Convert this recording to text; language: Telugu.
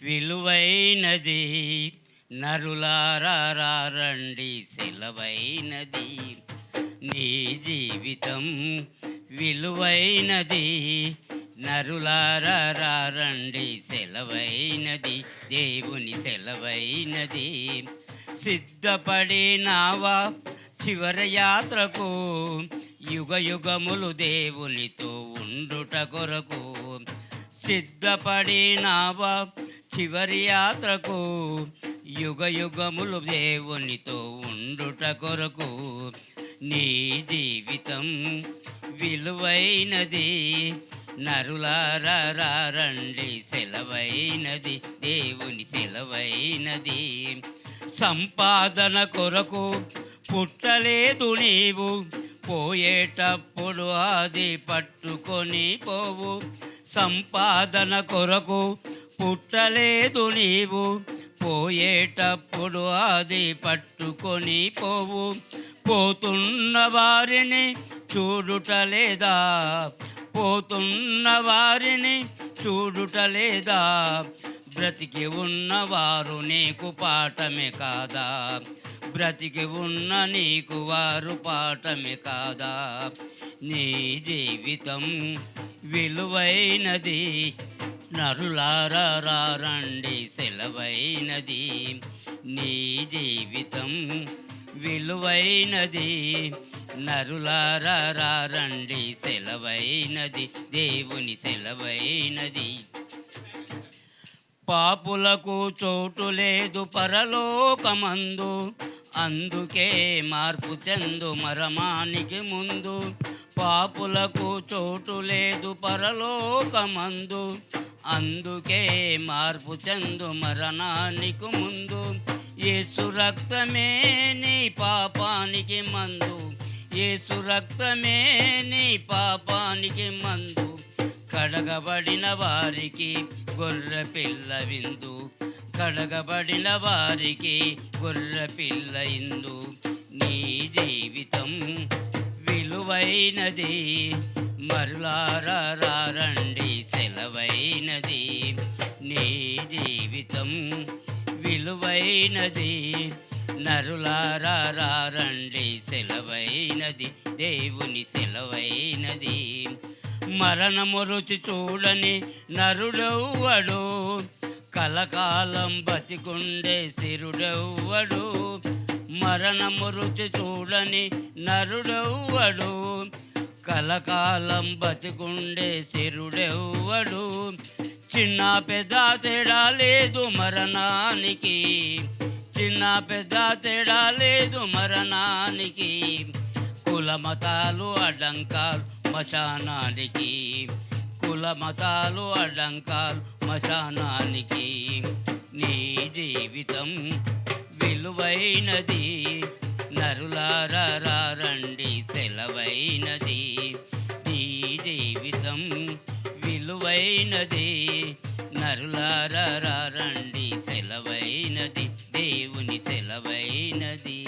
విలువైనది నరులారా రండి సెలవైనది నీ జీవితం విలువైనది నరులారా రండి సెలవైనది దేవుని సెలవైనది సిద్ధపడినావా చివరి యాత్రకు యుగ యుగములు దేవునితో ఉండుట కొరకు సిద్ధపడినావా చివరి యాత్రకు యుగ యుగములు దేవునితో ఉండుట కొరకు నీ జీవితం విలువైనది నరులారా రండి సెలవైనది దేవుని సెలవైనది సంపాదన కొరకు పుట్టలేదు నీవు పోయేటప్పుడు అది పట్టుకొని పోవు సంపాదన కొరకు పుట్టలేదు నీవు పోయేటప్పుడు అది పట్టుకొని పోవు పోతున్న వారిని చూడుటలేదా పోతున్న వారిని చూడుటలేదా బ్రతికి ఉన్నవారు నీకు పాఠమే కాదా బ్రతికి ఉన్న నీకు వారు పాఠమే కాదా నీ జీవితం విలువైనది నరులారా రండి సెలవైనది నీ జీవితం విలువైనది నరులారా రండి సెలవైనది దేవుని సెలవైనది పాపులకు చోటు లేదు పరలోకమందు అందుకే మార్పు చెందు మరణానికి ముందు పాపులకు చోటు లేదు పరలోకమందు అందుకే మార్పు చెందు మరణానికి ముందు యేసు రక్తమే నీ పాపానికి మందు యేసు రక్తమే నీ పాపానికి మందు కడగబడిన వారికి గొర్రె పిల్ల విందు కడగబడిన వారికి గొర్రె పిల్ల ఇందు నీ జీవితం విలువైనది మరులారా రండి సెలవైనది నీ జీవితం విలువైనది నరులారా రండి సెలవైనది దేవుని సెలవైనది మరణము రుచి చూడని నరుడెవ్వడు కలకాలం బతికుండే సిరుడెవ్వడు మరణము రుచి చూడని నరుడెవ్వడు కలకాలం బతికుండే సిరుడెవ్వడు చిన్న పెద్ద తేడా లేదు మరణానికి చిన్న పెద్ద తేడా లేదు మరణానికి కుల మతాలు అడ్డంకాలు మశానానికి కుల మతాలు అడ్డంకాలు మశానానికి నీ జీవితం విలువైనది నరులారా రండి సెలవైనది నీ జీవితం విలువైనది నరులారా రండి సెలవైనది దేవుని సెలవైనది